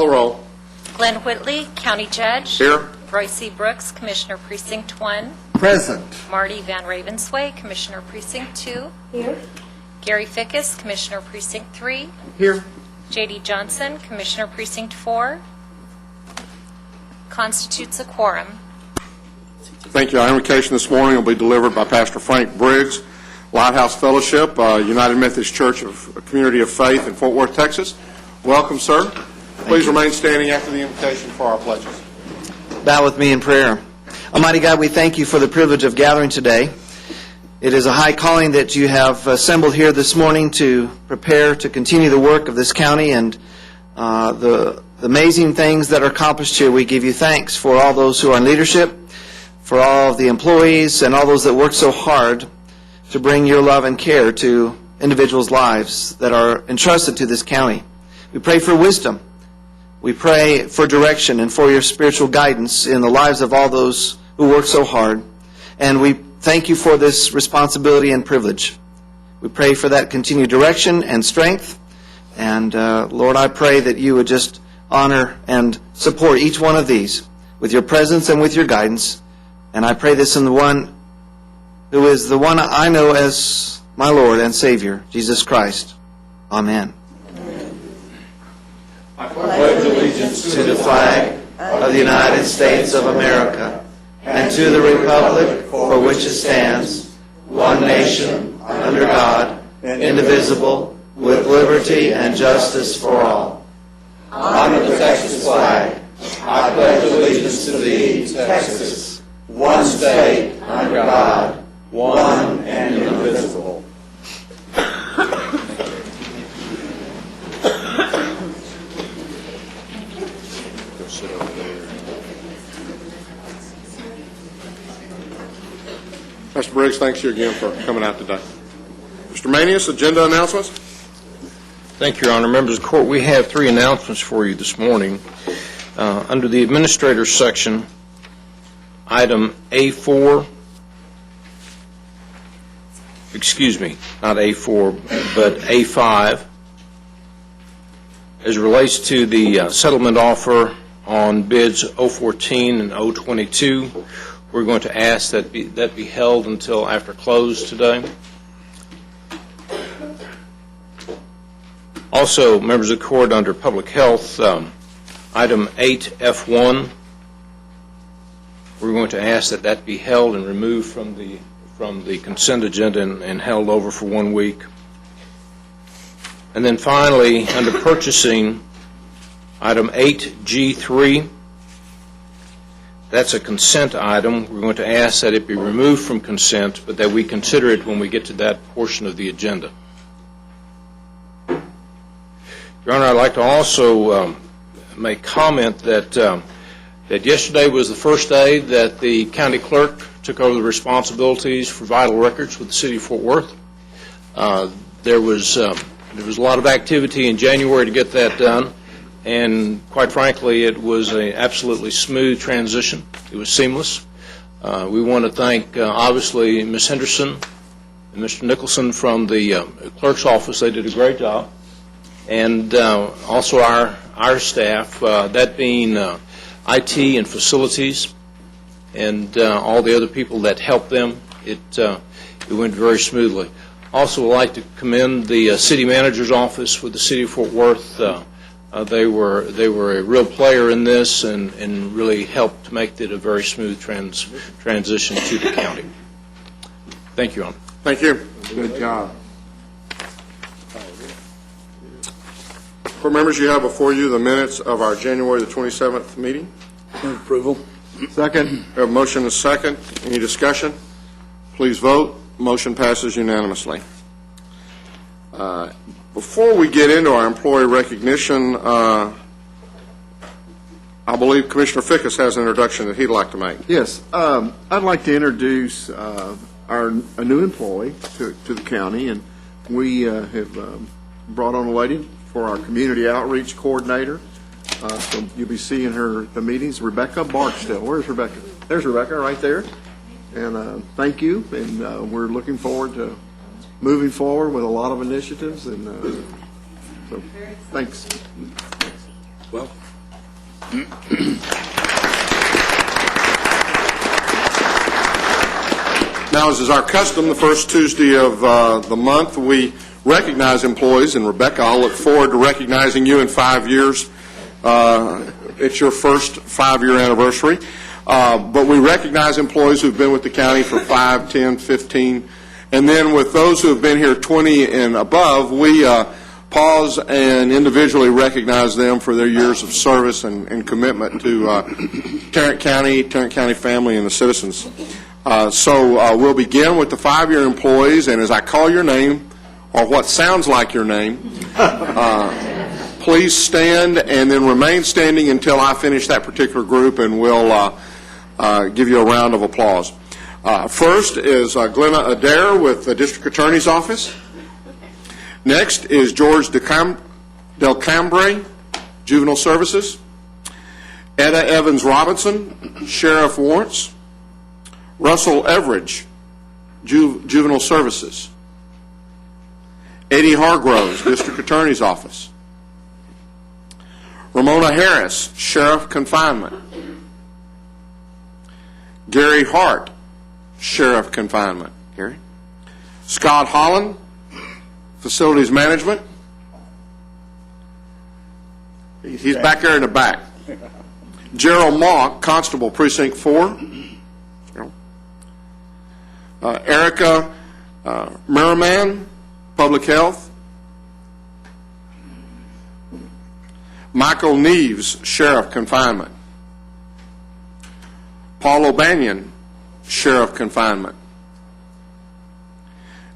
the roll. Glenn Whitley, County Judge. Here. Roy C. Brooks, Commissioner Precinct 1. Present. Marty Van Ravensway, Commissioner Precinct 2. Here. Gary Fickus, Commissioner Precinct 3. Here. J.D. Johnson, Commissioner Precinct 4. Constitutes a quorum. Thank you. Our invocation this morning will be delivered by Pastor Frank Briggs, Lighthouse Fellowship, United Methodist Church of Community of Faith in Fort Worth, Texas. Welcome, sir. Please remain standing after the invocation for our pledges. Bow with me in prayer. Almighty God, we thank you for the privilege of gathering today. It is a high calling that you have assembled here this morning to prepare to continue the work of this county and the amazing things that are accomplished here. We give you thanks for all those who are in leadership, for all of the employees and all those that work so hard to bring your love and care to individuals' lives that are entrusted to this county. We pray for wisdom. We pray for direction and for your spiritual guidance in the lives of all those who work so hard. And we thank you for this responsibility and privilege. We pray for that continued direction and strength. And Lord, I pray that you would just honor and support each one of these with your presence and with your guidance. And I pray this in the one who is the one I know as my Lord and Savior, Jesus Christ. Amen. I pledge allegiance To the flag of the United States of America and to the republic for which it stands, one nation, under God, indivisible, with liberty and justice for all. Honor the Texas flag. I pledge allegiance to thee, Texas, one state, under God, one and indivisible. Mr. Briggs, thanks you again for coming out today. Mr. Manius, agenda announcements? Thank you, Your Honor. Members of the Court, we have three announcements for you this morning. Under the Administrator's section, item A4, excuse me, not A4, but A5, as it relates to the settlement offer on bids 014 and 022, we're going to ask that be held until after close today. Also, members of the Court, under Public Health, item 8F1, we're going to ask that be held and removed from the consent agenda and held over for 1 week. And then finally, under Purchasing, item 8G3, that's a consent item. We're going to ask that it be removed from consent, but that we consider it when we get to that portion of the agenda. Your Honor, I'd like to also make comment that yesterday was the first day that the county clerk took over the responsibilities for vital records with the city of Fort Worth. There was a lot of activity in January to get that done. And quite frankly, it was an absolutely smooth transition. It was seamless. We want to thank, obviously, Ms. Henderson and Mr. Nicholson from the clerk's office. They did a great job. And also our staff, that being IT and facilities and all the other people that helped them. It went very smoothly. Also, I'd like to commend the city manager's office with the city of Fort Worth. They were a real player in this and really helped to make it a very smooth transition to the county. Thank you, Your Honor. Thank you. Good job. Court members, you have before you the minutes of our January the 27th meeting. Approval. Second. We have a motion and a second. Any discussion? Please vote. Motion passes unanimously. Before we get into our employee recognition, I believe Commissioner Fickus has an introduction that he'd like to make. Yes, I'd like to introduce a new employee to the county, and we have brought on a lady for our community outreach coordinator. So you'll be seeing her at the meetings, Rebecca Barksdale. Where's Rebecca? There's Rebecca right there. And thank you, and we're looking forward to moving forward with a lot of initiatives, and so thanks. Well, Now, as is our custom, the first Tuesday of the month, we recognize employees. And Rebecca, I'll look forward to recognizing you in 5 years. It's your first 5-year anniversary. But we recognize employees who've been with the county for 5, 10, 15. And then with those who have been here 20 and above, we pause and individually recognize them for their years of service and commitment to Tarrant County family, and the citizens. So we'll begin with the 5-year employees, and as I call your name, or what sounds like your name, please stand and then remain standing until I finish that particular group, and we'll give you a round of applause. First is Glenna Adair with the District Attorney's Office. Next is George Del Cambre, Juvenile Services. Etta Evans Robinson, Sheriff Warrants. Russell Everidge, Juvenile Services. Eddie Hargroves, District Attorney's Office. Ramona Harris, Sheriff Confinement. Gary Hart, Sheriff Confinement. Gary. Scott Holland, Facilities Management. He's back there in the back. Gerald Mock, Constable, Precinct 4. Erica Merriman, Public Health. Michael Neves, Sheriff Confinement. Paul O'Banion, Sheriff Confinement.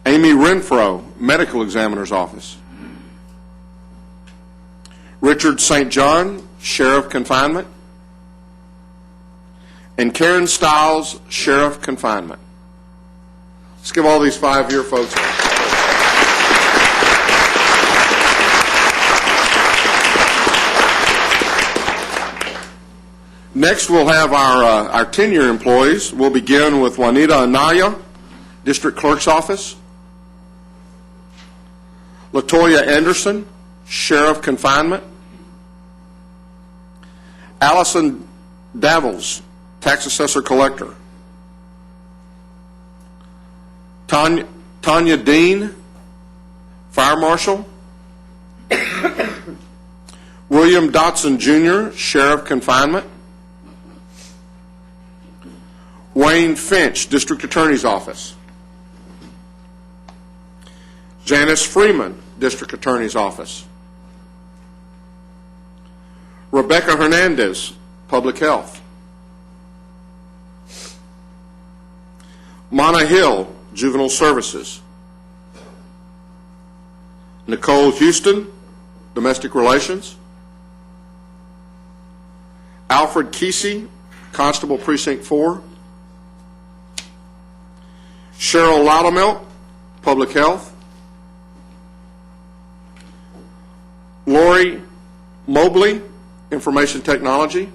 Amy Renfro, Medical Examiner's Office. Richard St. John, Sheriff Confinement. And Karen Stiles, Sheriff Confinement. Let's give all these 5-year folks. Next, we'll have our 10-year employees. We'll begin with Juanita Anaya, District Clerk's Office. Latoya Anderson, Sheriff Confinement. Allison Davils, Tax Assessor Collector. Tanya Dean, Fire Marshal. William Dotson Jr., Sheriff Confinement. Wayne Finch, District Attorney's Office. Janice Freeman, District Attorney's Office. Rebecca Hernandez, Public Health. Mana Hill, Juvenile Services. Nicole Houston, Domestic Relations. Alfred Kesey, Constable, Precinct 4. Cheryl Loudermilk, Public Health. Lori Mobley, Information Technology.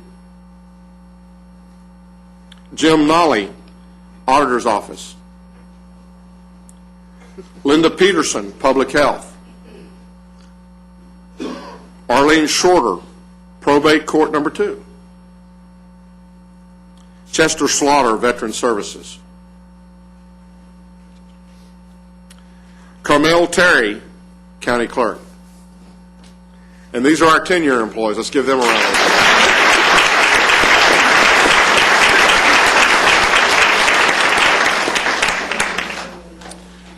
Jim Nolly, Auditor's Office. Linda Peterson, Public Health. Arlene Shorter, Probate Court Number 2. Chester Slaughter, Veteran Services. Carmel Terry, County Clerk. And these are our 10-year employees. Let's give them a round of applause.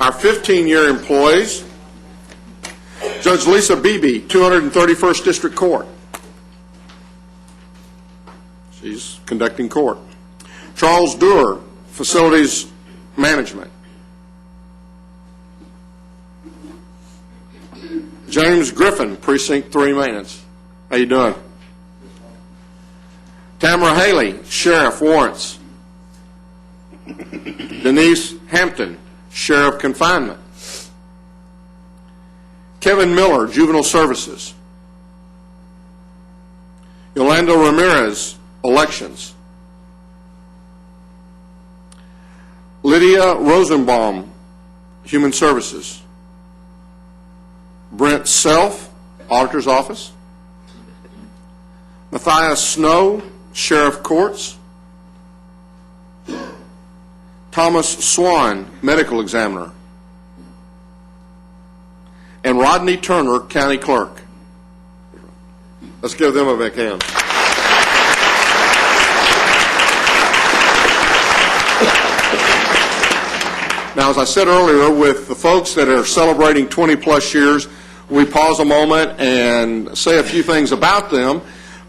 Our 15-year employees, Judge Lisa Beebe, 231st District Court. She's conducting court. Charles Doer, Facilities Management. James Griffin, Precinct 3 Maintenance. How you doing? Tamara Haley, Sheriff Warrants. Denise Hampton, Sheriff Confinement. Kevin Miller, Juvenile Services. Yolanda Ramirez, Elections. Lydia Rosenbaum, Human Services. Brent Self, Auditor's Office. Matthias Snow, Sheriff Courts. Thomas Swan, Medical Examiner. And Rodney Turner, County Clerk. Let's give them a big hand. Now, as I said earlier, with the folks that are celebrating 20-plus years, we pause a moment and say a few things about them.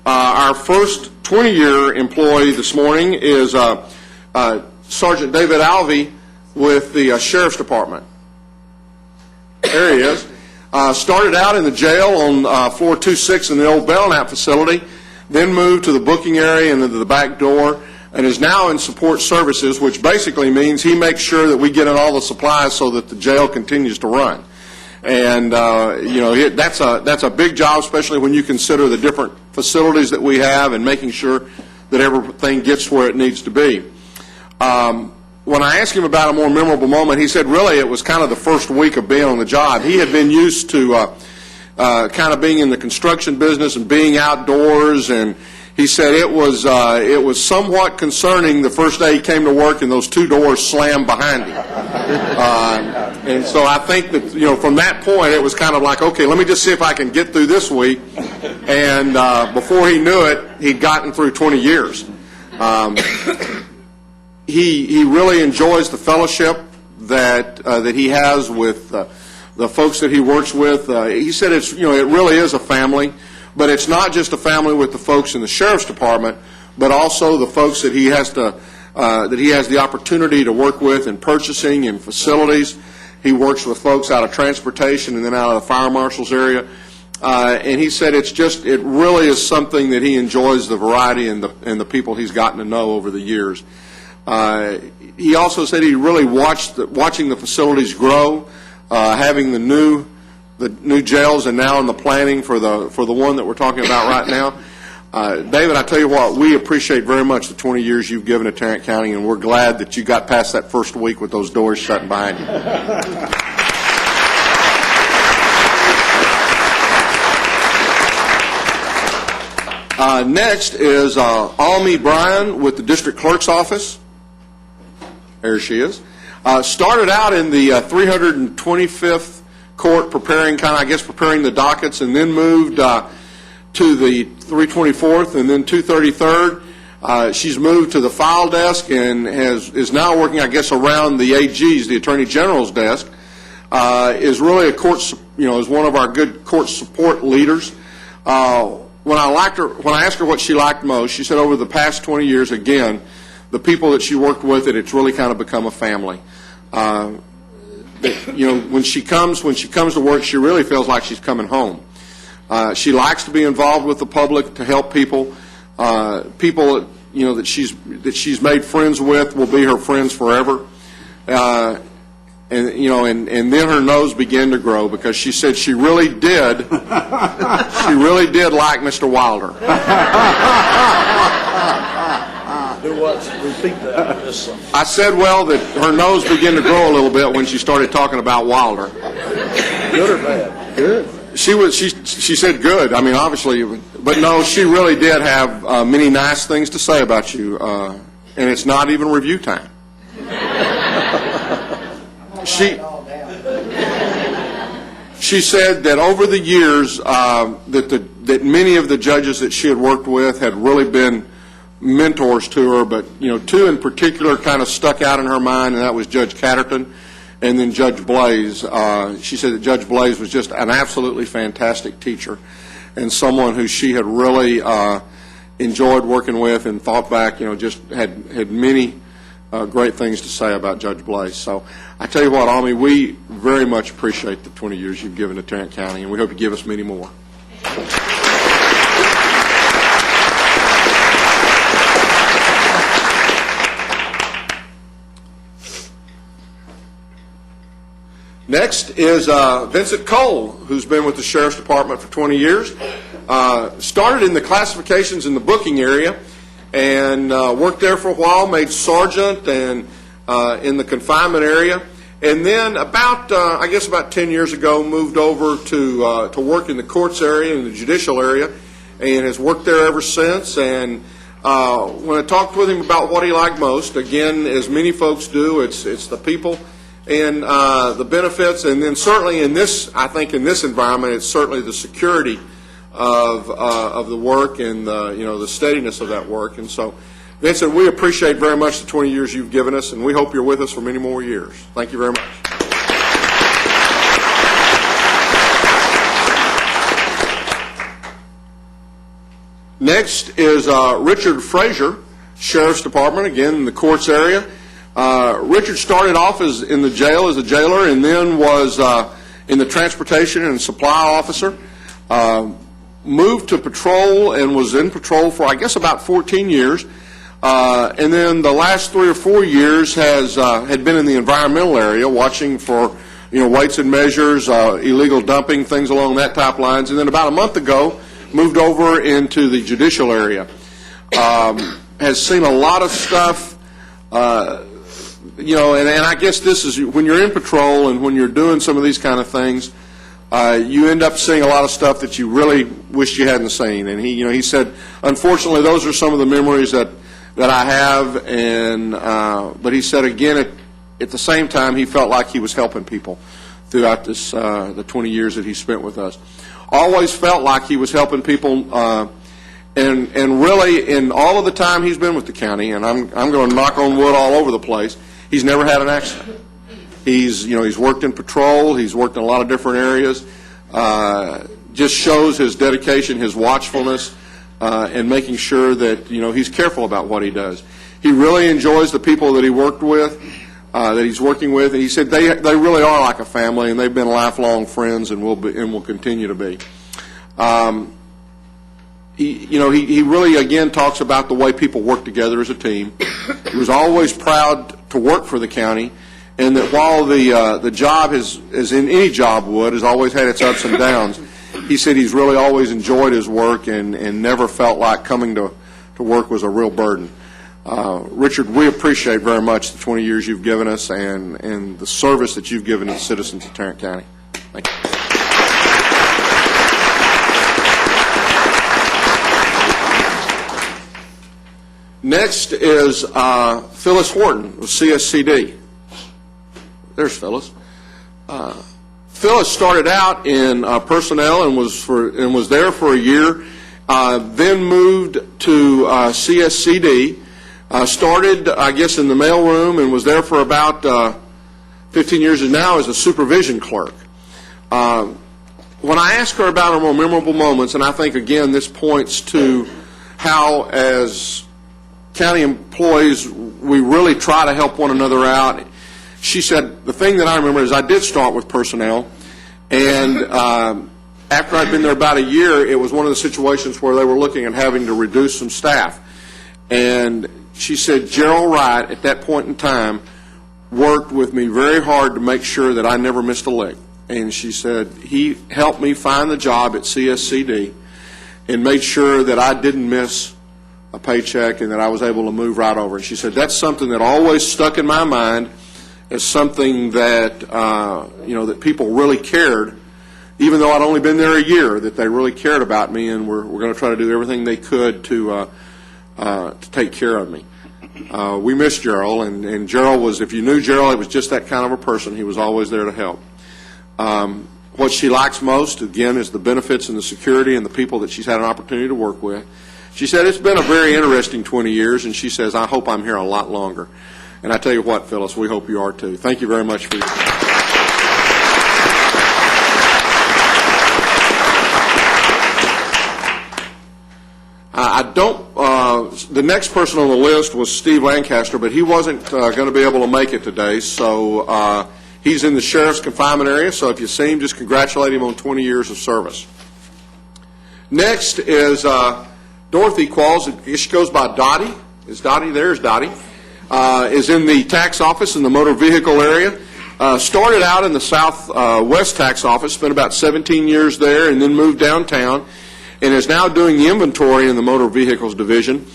Our first 20-year employee this morning is Sergeant David Alvey with the Sheriff's Department. There he is. Started out in the jail on floor 2-6 in the old Belknap facility, then moved to the booking area and into the back door, and is now in support services, which basically means he makes sure that we get in all the supplies so that the jail continues to run. And that's a big job, especially when you consider the different facilities that we have and making sure that everything gets where it needs to be. When I asked him about a more memorable moment, he said really it was kind of the first week of being on the job. He had been used to kind of being in the construction business and being outdoors, and he said it was somewhat concerning the first day he came to work and those two doors slammed behind him. And so I think that, from that point, it was kind of like, okay, let me just see if I can get through this week. And before he knew it, he'd gotten through 20 years. He really enjoys the fellowship that he has with the folks that he works with. He said it really is a family. But it's not just a family with the folks in the Sheriff's Department, but also the folks that he has the opportunity to work with in purchasing and facilities. He works with folks out of transportation and then out of the fire marshal's area. And he said it really is something that he enjoys, the variety and the people he's gotten to know over the years. He also said he really watching the facilities grow, having the new jails, and now in the planning for the one that we're talking about right now. David, I tell you what, we appreciate very much the 20 years you've given to Tarrant County, and we're glad that you got past that first week with those doors shutting behind you. Next is Almy Bryan with the District Clerk's Office. There she is. Started out in the 325th Court preparing the dockets, and then moved to the 324th and then 233rd. She's moved to the file desk and is now working, I guess, around the AG's, the Attorney General's desk. Is really is one of our good court support leaders. When I asked her what she liked most, she said over the past 20 years, again, the people that she worked with, it's really kind of become a family. When she comes to work, she really feels like she's coming home. She likes to be involved with the public to help people. People that she's made friends with will be her friends forever. And then her nose began to grow because she said she really did like Mr. Wilder. Do what? Repeat that. I said, well, that her nose began to grow a little bit when she started talking about Wilder. Good or bad? Good. She said good. I mean, obviously, but no, she really did have many nice things to say about you, and it's not even review time. She said that over the years that many of the judges that she had worked with had really been mentors to her, but two in particular kind of stuck out in her mind, and that was Judge Catterton and then Judge Blaze. She said that Judge Blaze was just an absolutely fantastic teacher and someone who she had really enjoyed working with, and thought back, just had many great things to say about Judge Blaze. So I tell you what, Almy, we very much appreciate the 20 years you've given to Tarrant County, and we hope you give us many more. Next is Vincent Cole, who's been with the Sheriff's Department for 20 years. Started in the classifications in the booking area and worked there for a while, made sergeant and in the confinement area. And then about 10 years ago, moved over to work in the courts area, in the judicial area, and has worked there ever since. And when I talked with him about what he liked most, again, as many folks do, it's the people and the benefits, and then certainly in this, I think in this environment, it's certainly the security of the work and the steadiness of that work. And so, Vincent, we appreciate very much the 20 years you've given us, and we hope you're with us for many more years. Thank you very much. Next is Richard Frazier, Sheriff's Department, again in the courts area. Richard started off in the jail as a jailer, and then was in the transportation and supply officer. Moved to patrol and was in patrol for, I guess, about 14 years. And then the last 3 or 4 years had been in the environmental area, watching for weights and measures, illegal dumping, things along that type lines. And then about a month ago, moved over into the judicial area. Has seen a lot of stuff, and I guess this is, when you're in patrol and when you're doing some of these kind of things, you end up seeing a lot of stuff that you really wish you hadn't seen. And he said, unfortunately, those are some of the memories that I have. And but he said again, at the same time, he felt like he was helping people throughout this the 20 years that he spent with us. Always felt like he was helping people, and really in all of the time he's been with the county, and I'm going to knock on wood all over the place, he's never had an accident. He's worked in patrol, he's worked in a lot of different areas. Just shows his dedication, his watchfulness, and making sure that he's careful about what he does. He really enjoys the people that he worked with, that he's working with, and he said they really are like a family, and they've been lifelong friends, and will continue to be. He really again talks about the way people work together as a team. He was always proud to work for the county, and that while the job as in any job would, has always had its ups and downs, he said he's really always enjoyed his work and never felt like coming to work was a real burden. Richard, we appreciate very much the 20 years you've given us and the service that you've given to the citizens of Tarrant County. Thank you. Next is Phyllis Horton with CSCD. There's Phyllis. Phyllis started out in personnel and was there for a year. Then moved to CSCD. Started, I guess, in the mailroom and was there for about 15 years, and now is a supervision clerk. When I asked her about her more memorable moments, and I think, again, this points to how, as county employees, we really try to help one another out. She said, the thing that I remember is I did start with personnel, and after I'd been there about a year, it was one of the situations where they were looking at having to reduce some staff. And she said Gerald Wright, at that point in time, worked with me very hard to make sure that I never missed a lick. And she said he helped me find the job at CSCD and made sure that I didn't miss a paycheck and that I was able to move right over. And she said that's something that always stuck in my mind as something that that people really cared, even though I'd only been there a year, that they really cared about me, and we're going to try to do everything they could to take care of me. We miss Gerald, and Gerald was, if you knew Gerald, it was just that kind of a person. He was always there to help. What she likes most, again, is the benefits and the security and the people that she's had an opportunity to work with. She said it's been a very interesting 20 years, and she says, I hope I'm here a lot longer. And I tell you what, Phyllis, we hope you are too. Thank you very much for your the next person on the list was Steve Lancaster, but he wasn't going to be able to make it today, so he's in the sheriff's confinement area, so if you see him, just congratulate him on 20 years of service. Next is Dorothy Qualls. She goes by Dottie. Is Dottie there? Is Dottie? Is in the tax office in the motor vehicle area. Started out in the Southwest tax office, spent about 17 years there, and then moved downtown, and is now doing the inventory in the motor vehicles division.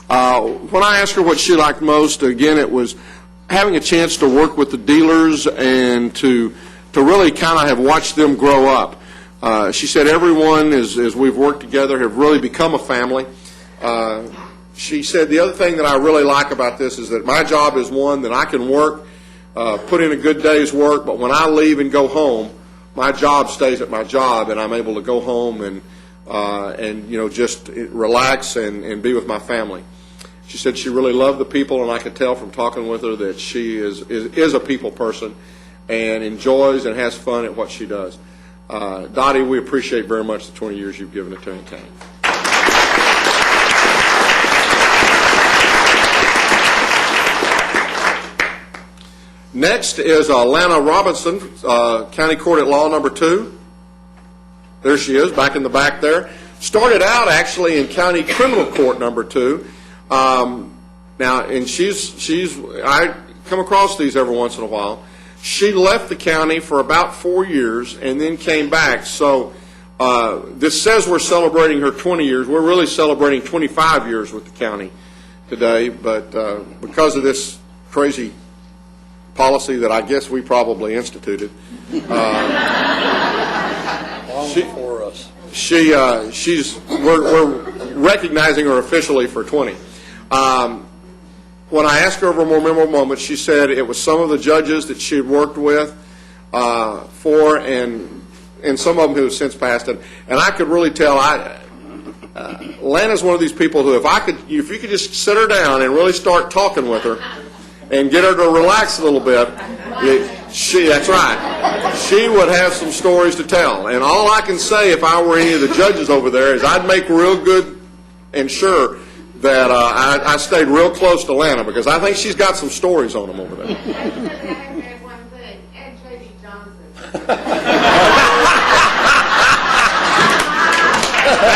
When I asked her what she liked most, again, it was having a chance to work with the dealers and to really kind of have watched them grow up. She said everyone, as we've worked together, have really become a family. She said the other thing that I really like about this is that my job is one that I can work, put in a good day's work, but when I leave and go home, my job stays at my job, and I'm able to go home and just relax and be with my family. She said she really loved the people, and I could tell from talking with her that she is a people person and enjoys and has fun at what she does. Dottie, we appreciate very much the 20 years you've given to Tarrant County. Next is Lana Robinson, County Court at Law number 2. There she is, back in the back there. Started out actually in County Criminal Court number 2. Now, and I come across these every once in a while. She left the county for about 4 years and then came back. So this says we're celebrating her 20 years. We're really celebrating 25 years with the county today, but because of this crazy policy that I guess we probably instituted. For us. We're recognizing her officially for 20. When I asked her over more memorable moments, she said it was some of the judges that she had worked with for, and some of them who have since passed it. And I could really tell. Lana's one of these people who, if you could just sit her down and really start talking with her, and get her to relax a little bit, that's right. She would have some stories to tell. And all I can say, if I were any of the judges over there, is I'd make real good and sure that I stayed real close to Lana, because I think she's got some stories on them over there. One thing, Ed J.D. Johnson.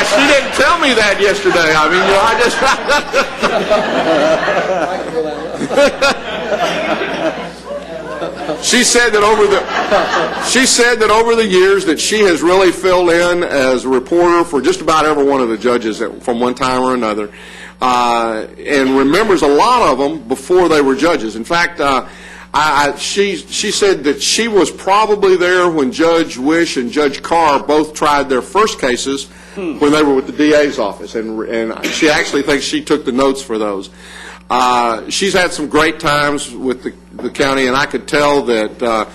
She didn't tell me that yesterday. I mean, She said that over the years that she has really filled in as a reporter for just about every one of the judges from one time or another, and remembers a lot of them before they were judges. In fact, she said that she was probably there when Judge Wish and Judge Carr both tried their first cases when they were with the DA's office, and she actually thinks she took the notes for those. She's had some great times with the county, and I could tell that,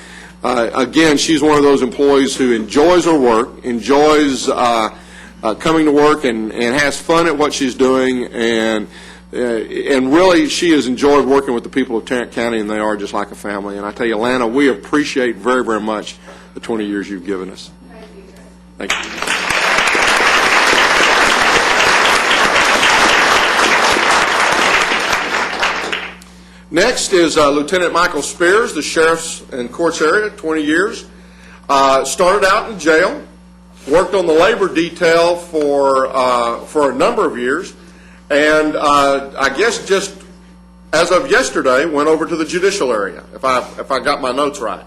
again, she's one of those employees who enjoys her work, enjoys coming to work, and has fun at what she's doing, and really she has enjoyed working with the people of Tarrant County, and they are just like a family. And I tell you, Lana, we appreciate very, very much the 20 years you've given us. Thank you. Next is Lieutenant Michael Spears, the Sheriff's and Courts area, 20 years. Started out in jail, worked on the labor detail for a number of years, and I guess just as of yesterday went over to the judicial area, if I got my notes right.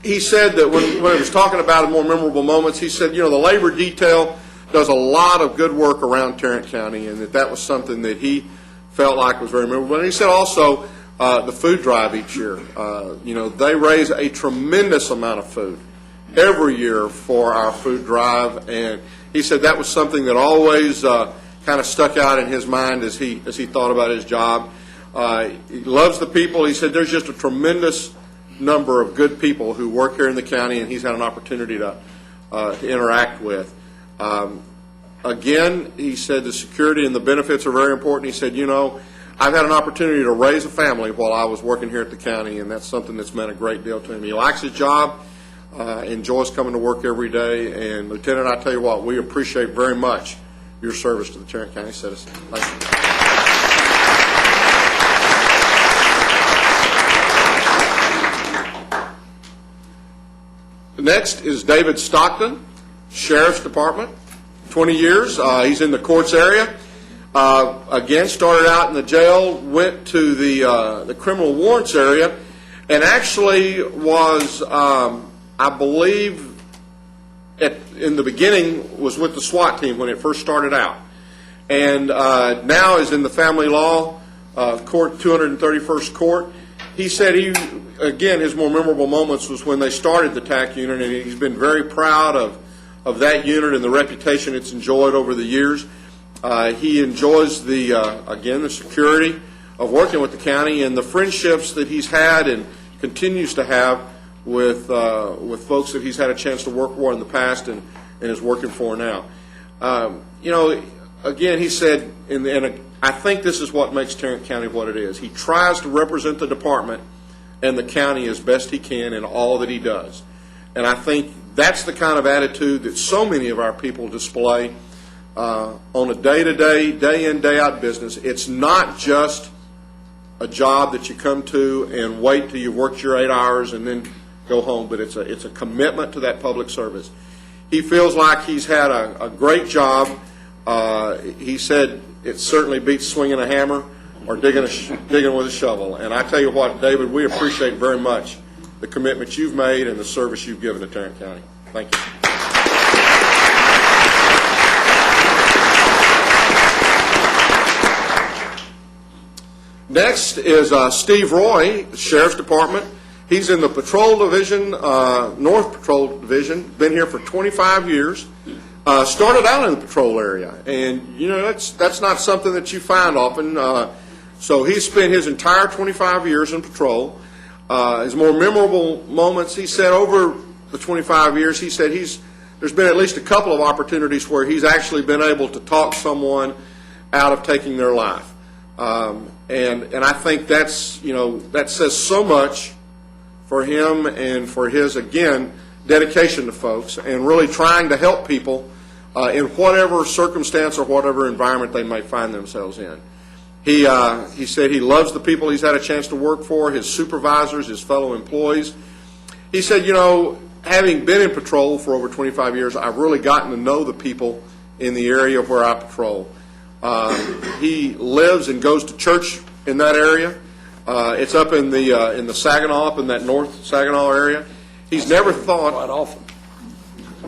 He said that when he was talking about more memorable moments, he said, the labor detail does a lot of good work around Tarrant County, and that was something that he felt like was very memorable. And he said also the food drive each year. They raise a tremendous amount of food every year for our food drive, and he said that was something that always kind of stuck out in his mind as he thought about his job. He loves the people. He said there's just a tremendous number of good people who work here in the county, and he's had an opportunity to interact with. Again, he said the security and the benefits are very important. He said, I've had an opportunity to raise a family while I was working here at the county, and that's something that's meant a great deal to him. He likes his job, enjoys coming to work every day, and Lieutenant, I tell you what, we appreciate very much your service to the Tarrant County citizens. Thank you. Next is David Stockton, Sheriff's Department. 20 years. He's in the courts area. Again, started out in the jail, went to the criminal warrants area, and actually was, I believe, in the beginning, was with the SWAT team when it first started out. And now is in the family law court, 231st Court. He said his more memorable moments was when they started the TAC unit, and he's been very proud of that unit and the reputation it's enjoyed over the years. He enjoys the security of working with the county and the friendships that he's had and continues to have with folks that he's had a chance to work for in the past and is working for now. Again, he said, and I think this is what makes Tarrant County what it is. He tries to represent the department and the county as best he can in all that he does. And I think that's the kind of attitude that so many of our people display on a day-to-day, day-in, day-out business. It's not just a job that you come to and wait till you've worked your 8 hours and then go home, but it's a commitment to that public service. He feels like he's had a great job. He said it certainly beats swinging a hammer or digging with a shovel. And I tell you what, David, we appreciate very much the commitment you've made and the service you've given to Tarrant County. Thank you. Next is Steve Roy, Sheriff's Department. He's in the Patrol Division, North Patrol Division, been here for 25 years. Started out in the patrol area, and that's not something that you find often. So he's spent his entire 25 years in patrol. His more memorable moments, he said, over the 25 years, he said there's been at least a couple of opportunities where he's actually been able to talk someone out of taking their life. And I think that says so much for him and for his, again, dedication to folks and really trying to help people in whatever circumstance or whatever environment they may find themselves in. He said he loves the people he's had a chance to work for, his supervisors, his fellow employees. He said, having been in patrol for over 25 years, I've really gotten to know the people in the area where I patrol. He lives and goes to church in that area. It's up in the Saginaw, up in that North Saginaw area. He's never thought. Quite often.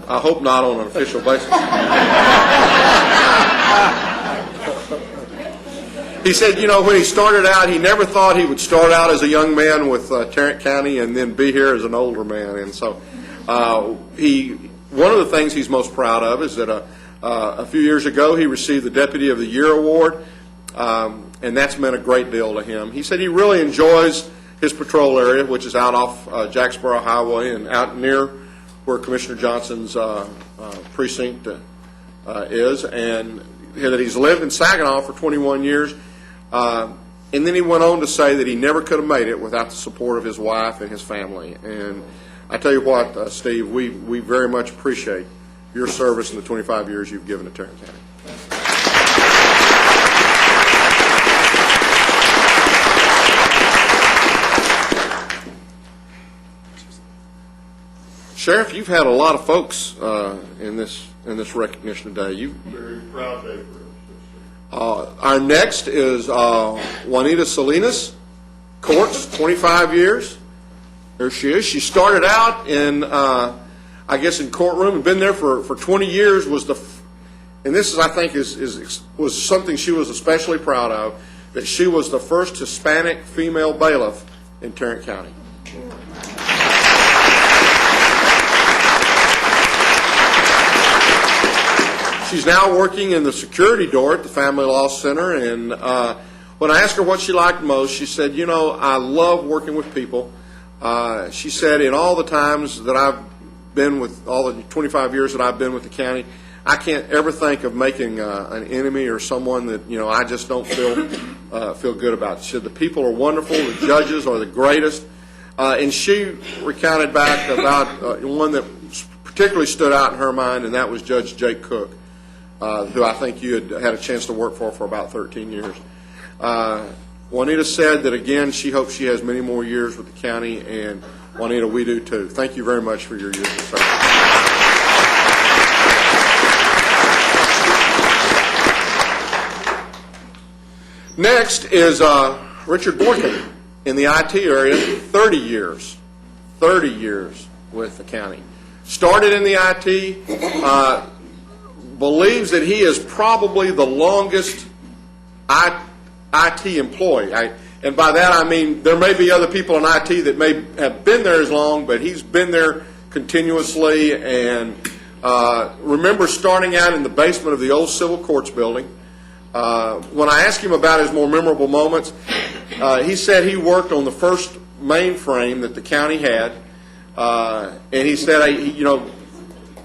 I hope not on an official basis. He said, when he started out, he never thought he would start out as a young man with Tarrant County and then be here as an older man. And so one of the things he's most proud of is that a few years ago he received the Deputy of the Year award, and that's meant a great deal to him. He said he really enjoys his patrol area, which is out off Jacksboro Highway and out near where Commissioner Johnson's precinct is, and that he's lived in Saginaw for 21 years. And then he went on to say that he never could have made it without the support of his wife and his family. And I tell you what, Steve, we very much appreciate your service in the 25 years you've given to Tarrant County. Sheriff, you've had a lot of folks in this recognition today. Very proud day for us. Our next is Juanita Salinas, courts, 25 years. There she is. She started out in, in courtroom and been there for 20 years. And this is, I think, was something she was especially proud of, that she was the first Hispanic female bailiff in Tarrant County. She's now working in the security door at the Family Law Center, and when I asked her what she liked most, she said, I love working with people. She said, in all the times that I've been with, all the 25 years that I've been with the county, I can't ever think of making an enemy or someone that, I just don't feel good about. She said, the people are wonderful, the judges are the greatest, and she recounted back about one that particularly stood out in her mind, and that was Judge Jake Cook, who I think you had a chance to work for about 13 years. Juanita said that, again, she hopes she has many more years with the county, and Juanita, we do too. Thank you very much for your years of service. Next is Richard Borkin in the IT area, 30 years with the county. Started in the IT, believes that he is probably the longest IT employee. And by that I mean there may be other people in IT that may have been there as long, but he's been there continuously. And remember starting out in the basement of the old Civil Courts building. When I asked him about his more memorable moments, he said he worked on the first mainframe that the county had, and he said,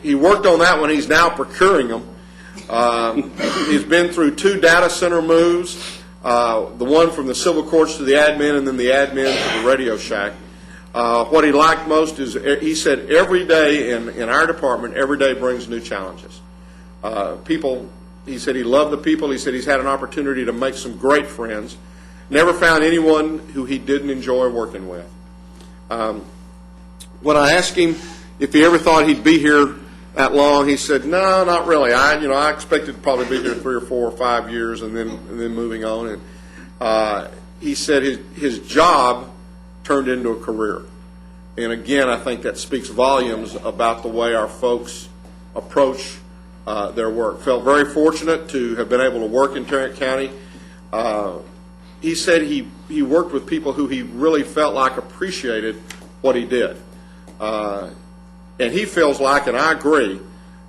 he worked on that when he's now procuring them. He's been through 2 data center moves, the one from the Civil Courts to the admin, and then the admin to the Radio Shack. What he liked most is, he said, every day in our department, every day brings new challenges. People, he said he loved the people. He said he's had an opportunity to make some great friends. Never found anyone who he didn't enjoy working with. When I asked him if he ever thought he'd be here that long, he said, no, not really. I expected to probably be here 3 or 4 or 5 years and then moving on. And he said his job turned into a career. And again, I think that speaks volumes about the way our folks approach their work. Felt very fortunate to have been able to work in Tarrant County. He said he worked with people who he really felt like appreciated what he did. And he feels like, and I agree,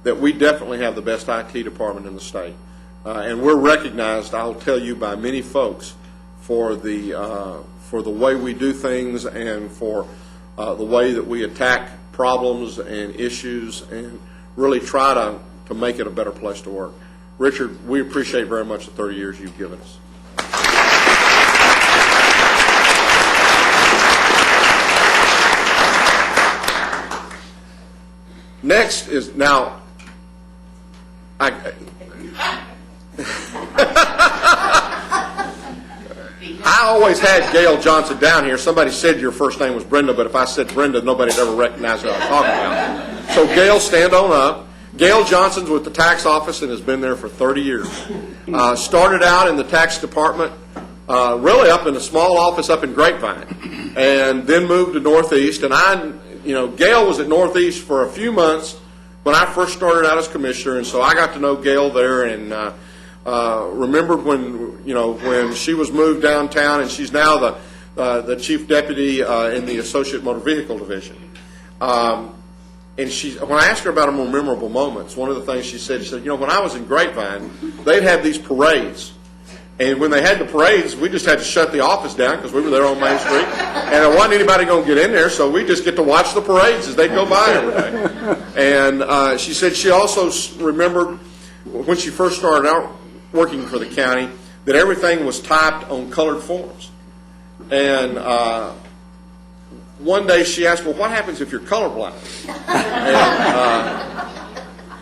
that we definitely have the best IT department in the state. And we're recognized, I'll tell you, by many folks for the way we do things and for the way that we attack problems and issues and really try to make it a better place to work. Richard, we appreciate very much the 30 years you've given us. Next is, now, I always had Gail Johnson down here. Somebody said your first name was Brenda, but if I said Brenda, nobody'd ever recognize who I was talking about. So Gail, stand on up. Gail Johnson's with the tax office and has been there for 30 years. Started out in the tax department, really up in a small office up in Grapevine, and then moved to Northeast. And Gail was at Northeast for a few months when I first started out as commissioner, and so I got to know Gail there and remembered when she was moved downtown, and she's now the chief deputy in the Associate Motor Vehicle Division. And when I asked her about her more memorable moments, one of the things she said, when I was in Grapevine, they'd have these parades. And when they had the parades, we just had to shut the office down because we were there on Main Street. And there wasn't anybody going to get in there, so we just get to watch the parades as they go by every day. And she said she also remembered when she first started out working for the county that everything was typed on colored forms. And one day she asked, well, what happens if you're colorblind? And,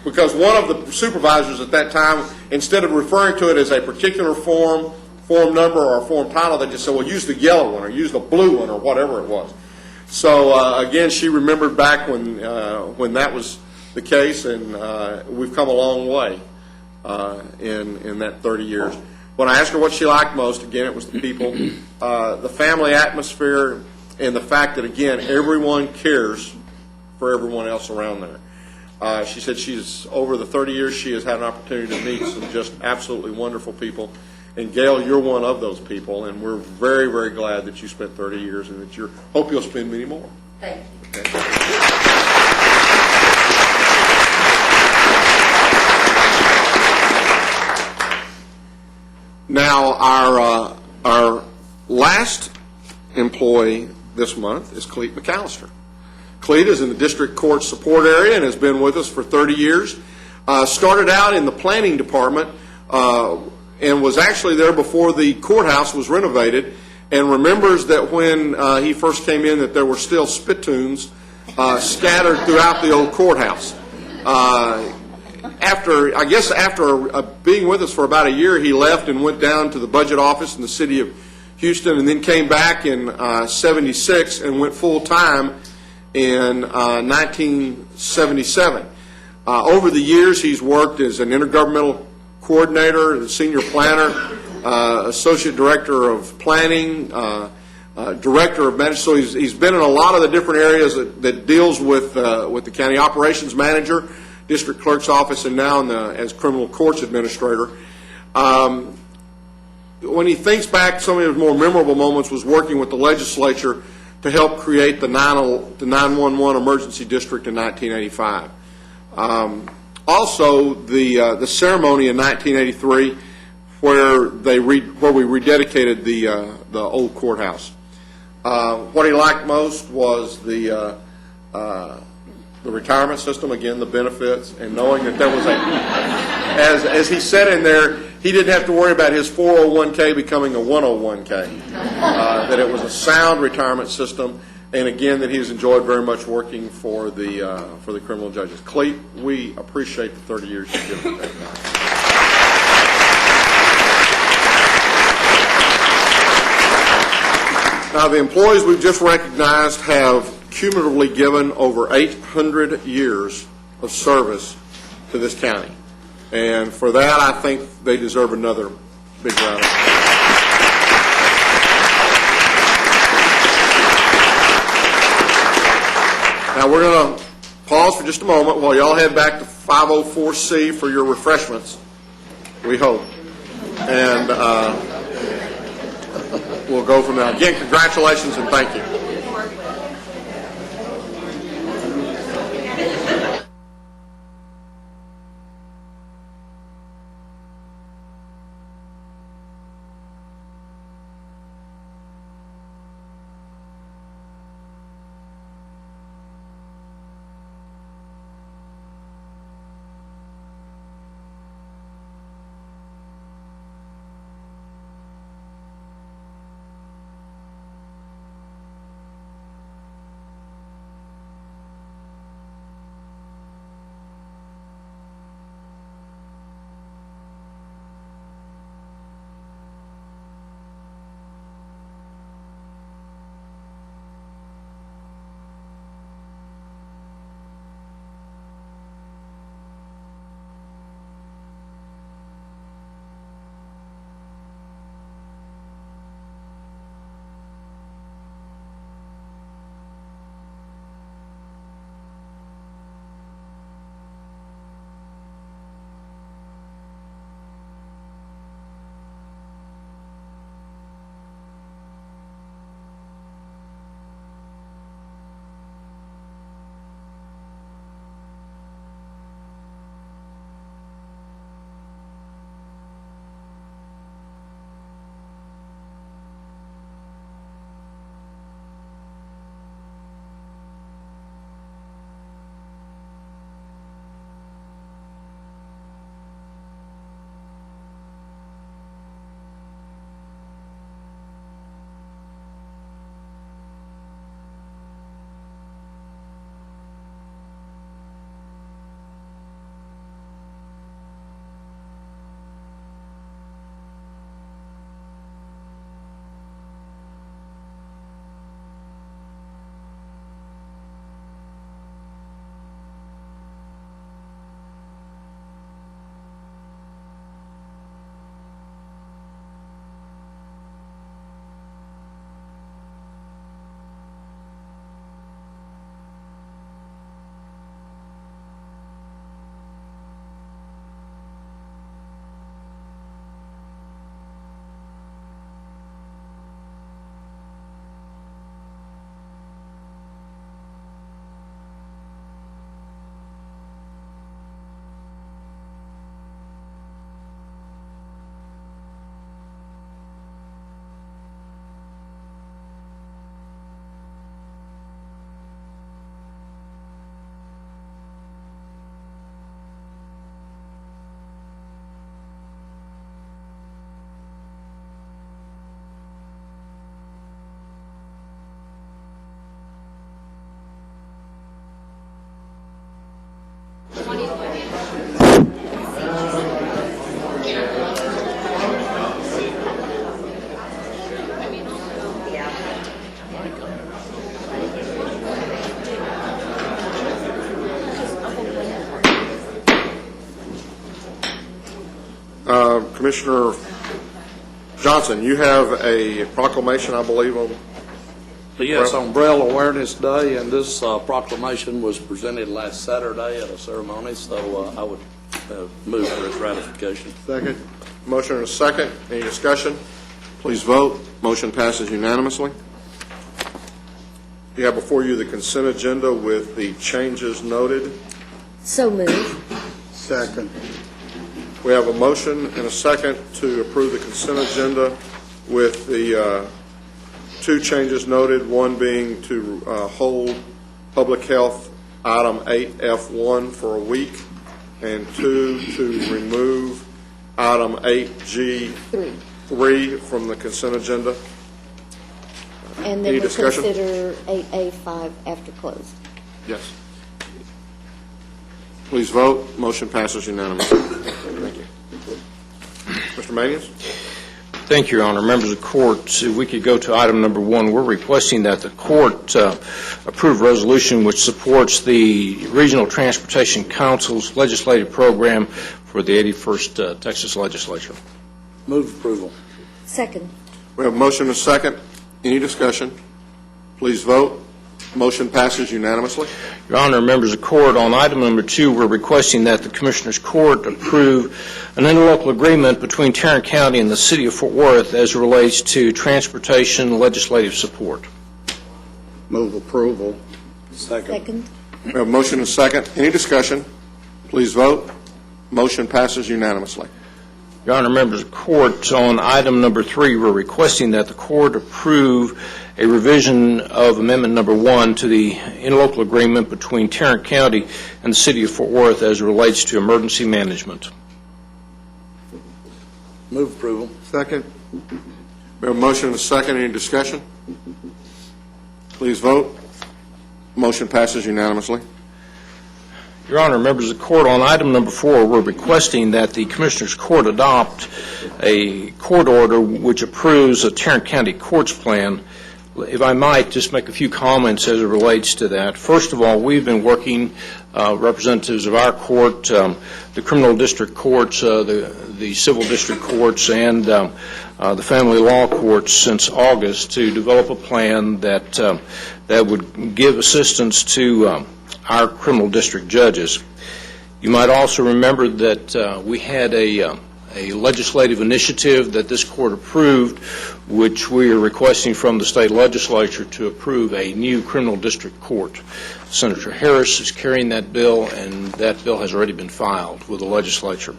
because one of the supervisors at that time, instead of referring to it as a particular form number, or a form title, they just said, well, use the yellow one or use the blue one or whatever it was. So, again, she remembered back when that was the case, and we've come a long way in that 30 years. When I asked her what she liked most, again, it was the people, the family atmosphere, and the fact that, again, everyone cares for everyone else around there. She said over the 30 years, she has had an opportunity to meet some just absolutely wonderful people. And Gail, you're one of those people, and we're very, very glad that you spent 30 years and that hope you'll spend many more. Thank you. Okay. Now, our last employee this month is Cleet McAllister. Cleet is in the district court support area and has been with us for 30 years. Started out in the planning department and was actually there before the courthouse was renovated, and remembers that when he first came in that there were still spittoons scattered throughout the old courthouse. After being with us for about a year, he left and went down to the budget office in the city of Houston, and then came back in '76 and went full-time in 1977. Over the years, he's worked as an intergovernmental coordinator, senior planner, associate director of planning, director of management. So he's been in a lot of the different areas that deals with the county operations manager, district clerk's office, and now as criminal courts administrator. when he thinks back, some of his more memorable moments was working with the legislature to help create the 911 emergency district in 1985. Also, the ceremony in 1983 where we rededicated the old courthouse. What he liked most was the retirement system, again, the benefits, and knowing that there was as he said in there, he didn't have to worry about his 401k becoming a 101k, that it was a sound retirement system, and again, that he's enjoyed very much working for the criminal judges. Clete, we appreciate the 30 years you've given to that. Now, the employees we've just recognized have cumulatively given over 800 years of service to this county. And for that, I think they deserve another big round of applause. Now, we're going to pause for just a moment while y'all head back to 504C for your refreshments, we hope. And we'll go from there. Again, congratulations and thank you. Commissioner Johnson, you have a proclamation, I believe, on... Yes, on Braille Awareness Day, and this proclamation was presented last Saturday at a ceremony, so I would move for its ratification. Second. Motion and a second. Any discussion? Please vote. Motion passes unanimously. You have before you the consent agenda with the changes noted. So moved. Second. We have a motion and a second to approve the consent agenda with the two changes noted, one being to hold public health item 8F1 for a week, and two, to remove item 8G3 from the consent agenda. And Any then we'll discussion? consider 8A5 after closed. Yes. Please vote. Motion passes unanimously. Thank you. Mr. Manius? Thank you, Your Honor. Members of the court, if we could go to item number 1, we're requesting that the court approve a resolution which supports the Regional Transportation Council's legislative program for the 81st Texas Legislature. Move approval. Second. We have a motion and a second. Any discussion? Please vote. Motion passes unanimously. Your Honor, members of the court, on item number 2, we're requesting that the Commissioners' Court approve an interlocal agreement between Tarrant County and the City of Fort Worth as it relates to transportation legislative support. Move approval. Second. We have a motion and a second. Any discussion? Please vote. Motion passes unanimously. Your Honor, members of the court, on item number 3, we're requesting that the court approve a revision of amendment number 1 to the interlocal agreement between Tarrant County and the City of Fort Worth as it relates to emergency management. Move approval. Second. We have a motion and a second. Any discussion? Please vote. Motion passes unanimously. Your Honor, members of the court, on item number 4, we're requesting that the Commissioners' Court adopt a court order which approves a Tarrant County Courts plan. If I might just make a few comments as it relates to that. First of all, we've been working, representatives of our court, the criminal district courts, the civil district courts, and the family law courts since August to develop a plan that would give assistance to our criminal district judges. You might also remember that we had a legislative initiative that this court approved, which we are requesting from the state legislature to approve a new criminal district court. Senator Harris is carrying that bill, and that bill has already been filed with the legislature.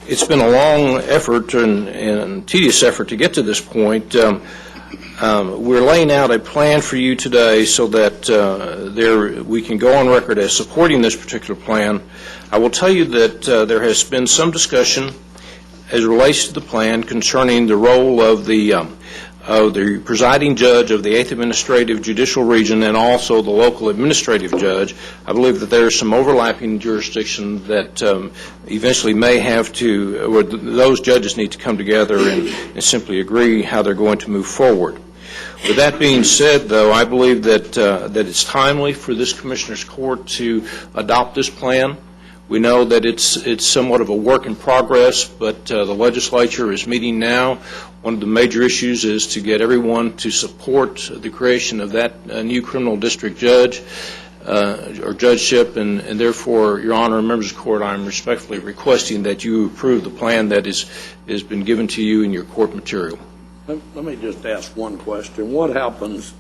It's been a long effort and tedious effort to get to this point. We're laying out a plan for you today so that we can go on record as supporting this particular plan. I will tell you that there has been some discussion as it relates to the plan concerning the role of the presiding judge of the 8th Administrative Judicial Region and also the local administrative judge. I believe that there is some overlapping jurisdiction that eventually may have to, or those judges need to come together and simply agree how they're going to move forward. With that being said, though, I believe that it's timely for this Commissioners' Court to adopt this plan. We know that it's somewhat of a work in progress, but the legislature is meeting now. One of the major issues is to get everyone to support the creation of that new criminal district judge or judgeship, and therefore, Your Honor, members of the court, I'm respectfully requesting that you approve the plan that has been given to you in your court material. Let me just ask one question. What happens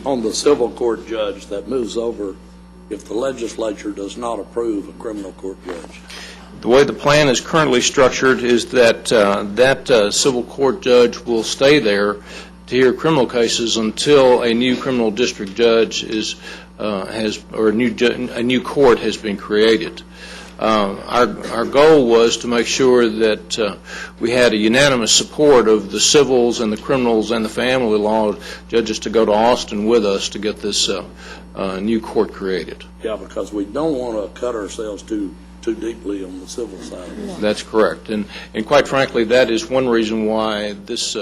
on the civil court judge that moves over if the legislature does not approve a criminal court judge? The way the plan is currently structured is that civil court judge will stay there to hear criminal cases until a new criminal district judge or a new court has been created. Our goal was to make sure that we had a unanimous support of the civils and the criminals and the family law judges to go to Austin with us to get this new court created. Yeah, because we don't want to cut ourselves too deeply on the civil side. That's correct, and quite frankly, that is one reason why this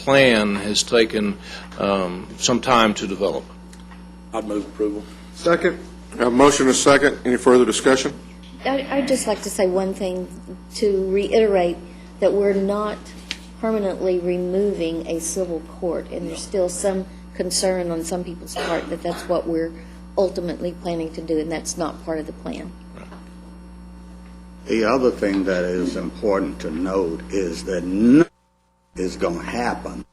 plan has taken some time to develop. I'd move approval. Second. We have a motion and a second. Any further discussion? I'd just like to say one thing to reiterate that we're not permanently removing a civil court, and there's still some concern on some people's part that that's what we're ultimately planning to do, and that's not part of the plan. The other thing that is important to note is that nothing is going to happen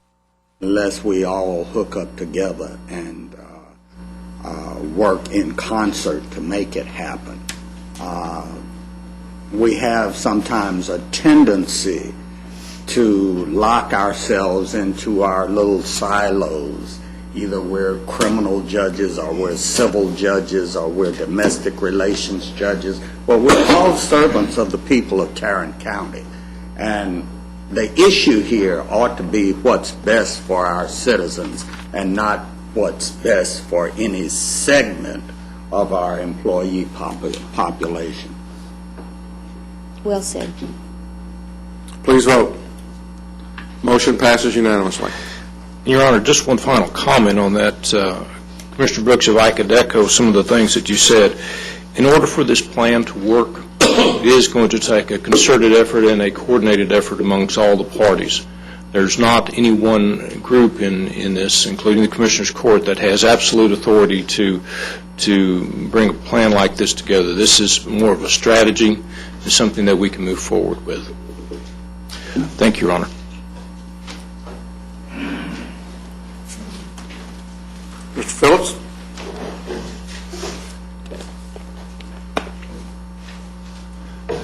unless we all hook up together and work in concert to make it happen. We have sometimes a tendency to lock ourselves into our little silos. Either we're criminal judges, or we're civil judges, or we're domestic relations judges. Well, we're all servants of the people of Tarrant County. And the issue here ought to be what's best for our citizens and not what's best for any segment of our employee population. Well said. Please vote. Motion passes unanimously. Your Honor, just one final comment on that. Commissioner Brooks, if I could echo some of the things that you said. In order for this plan to work, it is going to take a concerted effort and a coordinated effort amongst all the parties. There's not any one group in this, including the Commissioners Court, that has absolute authority to bring a plan like this together. This is more of a strategy. It's something that we can move forward with. Thank you, Your Honor. Mr. Phillips?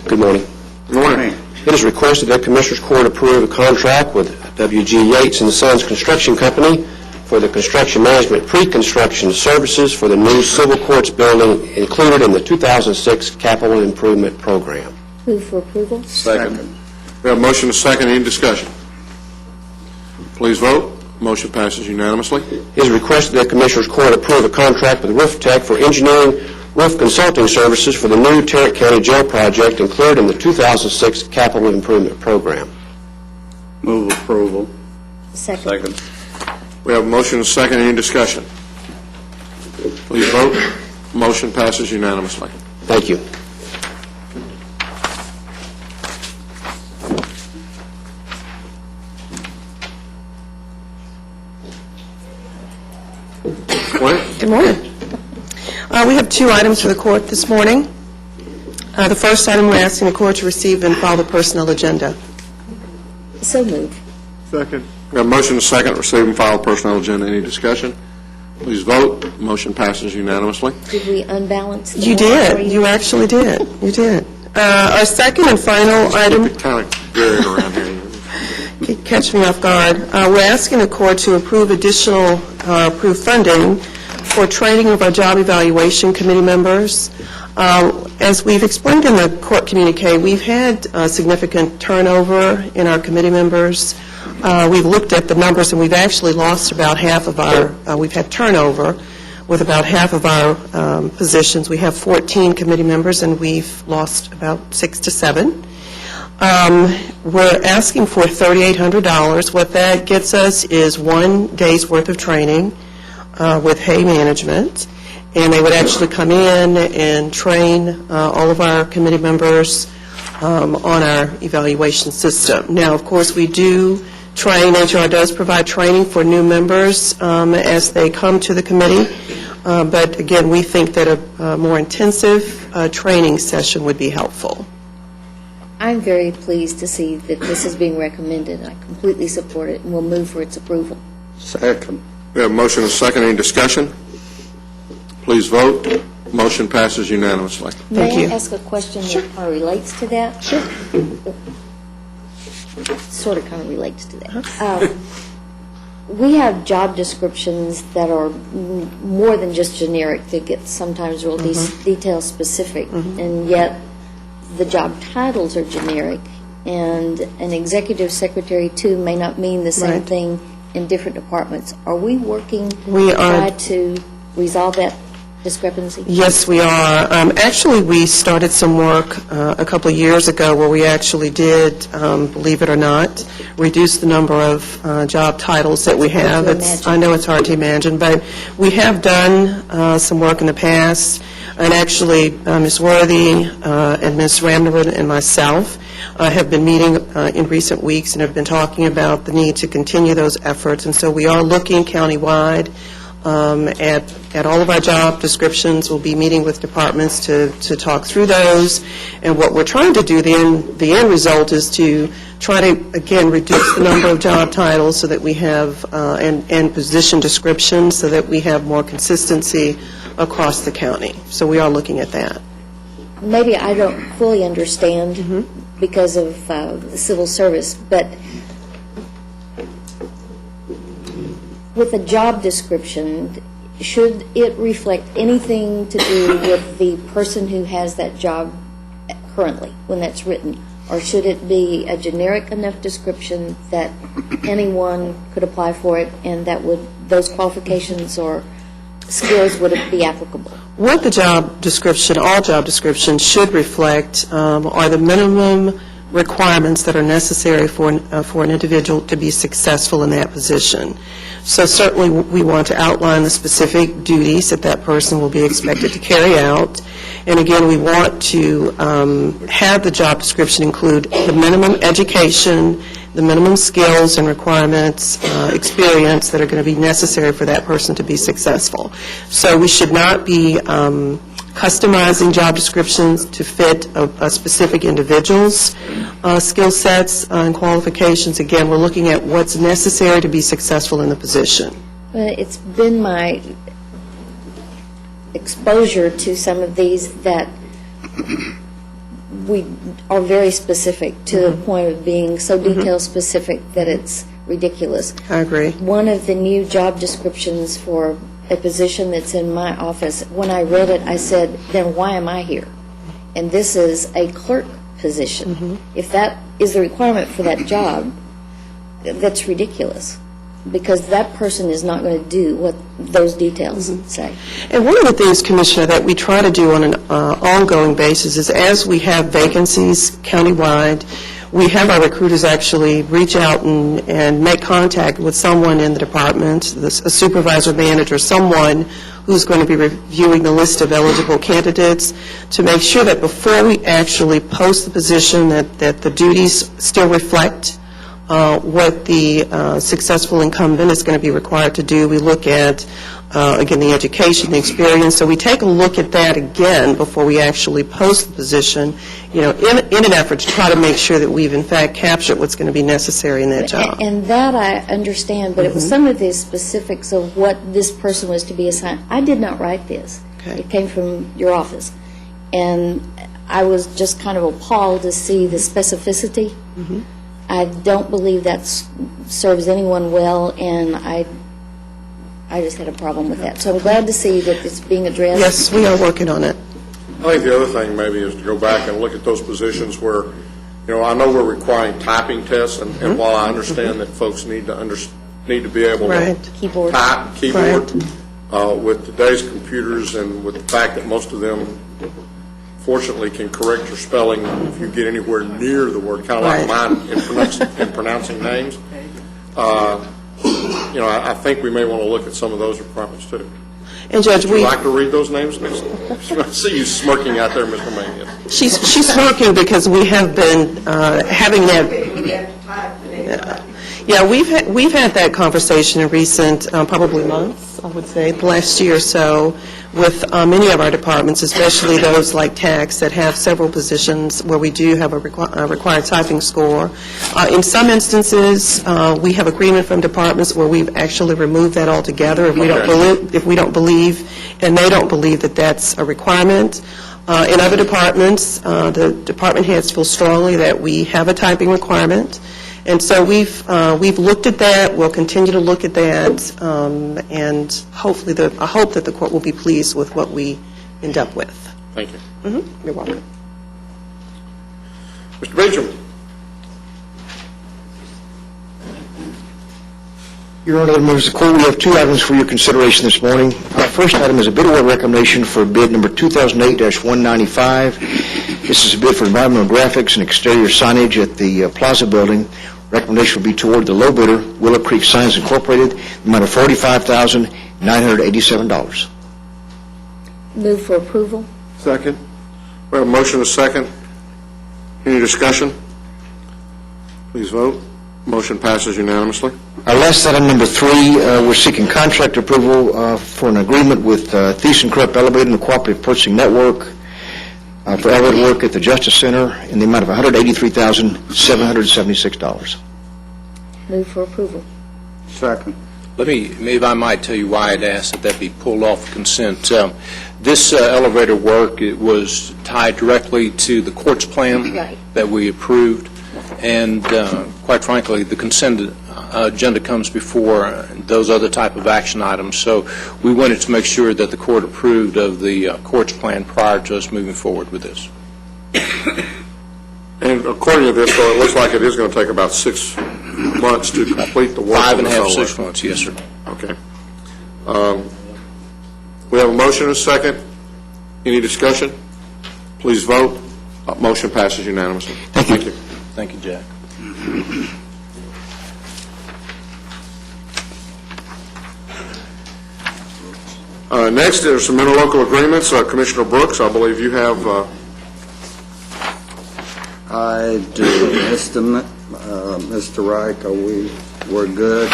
Good morning. Good morning. It is requested that Commissioners Court approve a contract with W.G. Yates and Sons Construction Company for the construction management pre-construction services for the new civil courts building included in the 2006 capital improvement program. Move for approval? Second. We have a motion and a second. Any discussion? Please vote. Motion passes unanimously. It is requested that Commissioners Court approve a contract with Roof Tech for engineering roof consulting services for the new Tarrant County Jail project included in the 2006 capital improvement program. Move approval. Second. Second. We have a motion and a second. Any discussion? Please vote. Motion passes unanimously. Thank you. Good morning. We have two items for the court this morning. The first item, we're asking the court to receive and file the personnel agenda. So moved. Second. We have a motion and a second. Receive and file personnel agenda. Any discussion? Please vote. Motion passes unanimously. Did we unbalance? the You order? did. You actually did. You did. Our second and final item, Kind of buried around here. catch me off guard, we're asking the court to approve additional approved funding for training of our job evaluation committee members. As we've explained in the court communique, we've had significant turnover in our committee members. We've looked at the numbers, and we've actually lost about half of our, we've had turnover with about half of our positions. We have 14 committee members, and we've lost about 6 to 7. We're asking for $3,800. What that gets us is 1 day's worth of training with Hay Management, and they would actually come in and train all of our committee members on our evaluation system. Now, of course, we do train, HR does provide training for new members as they come to the committee, but again, we think that a more intensive training session would be helpful. I'm very pleased to see that this is being recommended. I completely support it, and will move for its approval. Second. We have a motion and a second. Any discussion? Please vote. Motion passes unanimously. Thank you. May I ask a question that kind of relates to that? Sure. Sort of kind of relates to that. We have job descriptions that are more than just generic. They get sometimes real detail specific, and yet the job titles are generic, and an executive secretary, too, may not mean the same Right. thing in different departments. Are we working We to are. try to resolve that discrepancy? Yes, we are. Actually, we started some work a couple of years ago where we actually did, believe it or not, reduce the number of job titles that we have. Hard to imagine. I know it's hard to imagine, but we have done some work in the past, and actually, Ms. Worthy and Ms. Ramneren and myself have been meeting in recent weeks and have been talking about the need to continue those efforts, and so we are looking countywide at all of our job descriptions. We'll be meeting with departments to talk through those. And what we're trying to do, the end result is to try to, again, reduce the number of job titles so that we have, and position descriptions so that we have more consistency across the county. So we are looking at that. Maybe I don't fully understand because of the civil service, but with a job description, should it reflect anything to do with the person who has that job currently when that's written? Or should it be a generic enough description that anyone could apply for it and that those qualifications or skills would be applicable? What the job description, all job descriptions should reflect are the minimum requirements that are necessary for an individual to be successful in that position. So certainly we want to outline the specific duties that that person will be expected to carry out. And again, we want to have the job description include the minimum education, the minimum skills and requirements, experience that are going to be necessary for that person to be successful. So we should not be customizing job descriptions to fit a specific individual's skill sets and qualifications. Again, we're looking at what's necessary to be successful in the position. It's been my exposure to some of these that we are very specific to the point of being so detail specific that it's ridiculous. I agree. One of the new job descriptions for a position that's in my office, when I read it, I said, then why am I here? And this is a clerk position. If that is the requirement for that job, that's ridiculous, because that person is not going to do what those details say. And one of the things, Commissioner, that we try to do on an ongoing basis is as we have vacancies countywide, we have our recruiters actually reach out and make contact with someone in the department, a supervisor, manager, someone who's going to be reviewing the list of eligible candidates to make sure that before we actually post the position that the duties still reflect what the successful incumbent is going to be required to do. We look at, again, the education, the experience. So we take a look at that again before we actually post the position, in an effort to try to make sure that we've, in fact, captured what's going to be necessary in that job. And that I understand, but it was some of the specifics of what this person was to be assigned. I did not write this. Okay. It came from your office. And I was just kind of appalled to see the specificity. I don't believe that serves anyone well, and I just had a problem with that. So I'm glad to see that it's being addressed. Yes, we are working on it. I think the other thing maybe is to go back and look at those positions where, I know we're requiring typing tests, and while I understand that folks need to be able Right. to Keyboard. type, keyboard, with today's computers and with the fact that most of them fortunately can correct your spelling if you get anywhere near the word, kind of like mine in pronouncing names. I think we may want to look at some of those requirements too. And Judge, Would you like to read those names, Ms.? I see you smirking out there, Mr. Mangus. she's smirking because we have been having that. Yeah, we've had that conversation in recent, probably months, I would say, the last year or so, with many of our departments, especially those like tax that have several positions where we do have a required typing score. In some instances, we have agreement from departments where we've actually removed that altogether if we don't believe, and they don't believe that that's a requirement. In other departments, the department heads feel strongly that we have a typing requirement. And so we've looked at that. We'll continue to look at that, and hopefully, I hope that the court will be pleased with what we end up with. Thank you. You're welcome. Mr. Benjamin. Your Honor, members of the court, we have two items for your consideration this morning. Our first item is a bid award recommendation for bid number 2008-195. This is a bid for environmental graphics and exterior signage at the Plaza Building. Recommendation will be toward the low bidder, Willow Creek Signs Incorporated, the amount of $45,987. Move for approval. Second. We have a motion and a second. Any discussion? Please vote. Motion passes unanimously. Our last item, number 3, we're seeking contract approval for an agreement with ThyssenKrupp Elevator and the Cooperative Purchasing Network for elevator work at the Justice Center in the amount of $183,776. Move for approval. Second. Let me, if I might, tell you why I'd asked that that be pulled off consent. This elevator work, it was tied directly to the court's plan Right. that we approved, and quite frankly, the consent agenda comes before those other type of action items. So we wanted to make sure that the court approved of the court's plan prior to us moving forward with this. And according to this, though, it looks like it is going to take about 6 months to complete the work. 5.5, 6 months, yes, sir. Okay. We have a motion and a second. Any discussion? Please vote. Motion passes unanimously. Thank you. Thank you, Jack. Next, there are some interlocal agreements. Commissioner Brooks, I believe you have, I do. Mr. Reich, we're good?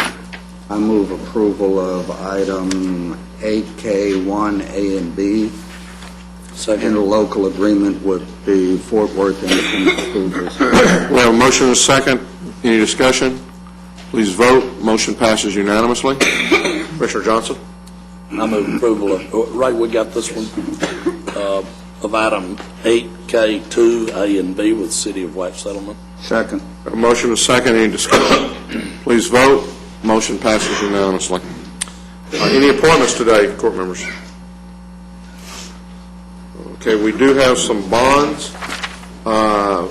I move approval of item 8K, 1A and B. Second. Interlocal agreement with the Fort Worth Independent School District. we have a motion and a second. Any discussion? Please vote. Motion passes unanimously. Commissioner Johnson? I move approval of, right, we got this one, of item 8K2, A and B with City of White Settlement. Second. A motion and a second. Any discussion? Please vote. Motion passes unanimously. Any appointments today, court members? Okay, we do have some bonds. I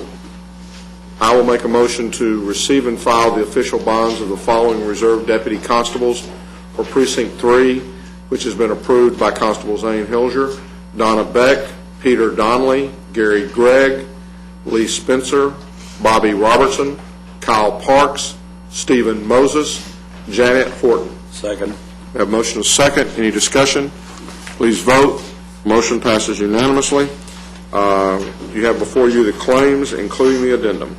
will make a motion to receive and file the official bonds of the following reserve deputy constables for Precinct 3, which has been approved by Constable Zane Hilger, Donna Beck, Peter Donnelly, Gary Gregg, Lee Spencer, Bobby Robertson, Kyle Parks, Stephen Moses, Janet Horton. Second. We have motion and second. Any discussion? Please vote. Motion passes unanimously. You have before you the claims, including the addendum.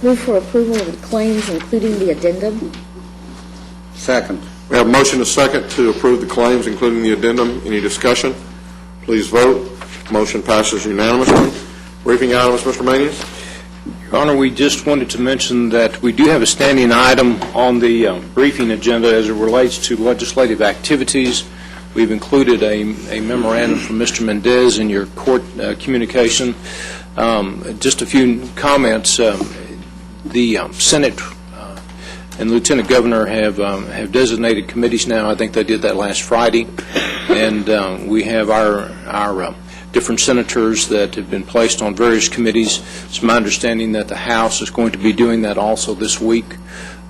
Move for approval of the claims, including the addendum. Second. We have motion and second to approve the claims, including the addendum. Any discussion? Please vote. Motion passes unanimously. Briefing items, Mr. Manion? Your Honor, we just wanted to mention that we do have a standing item on the briefing agenda as it relates to legislative activities. We've included a memorandum from Mr. Mendez in your court communication. Just a few comments. The Senate and Lieutenant Governor have designated committees now. I think they did that last Friday. And we have our different senators that have been placed on various committees. It's my understanding that the House is going to be doing that also this week.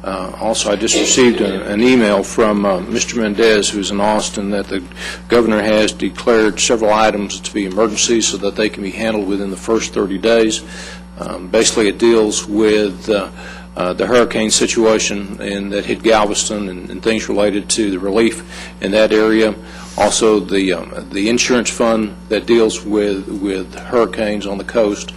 Also, I just received an email from Mr. Mendez, who's in Austin, that the governor has declared several items to be emergencies so that they can be handled within the first 30 days. Basically, it deals with the hurricane situation that hit Galveston and things related to the relief in that area. Also, the insurance fund that deals with hurricanes on the coast.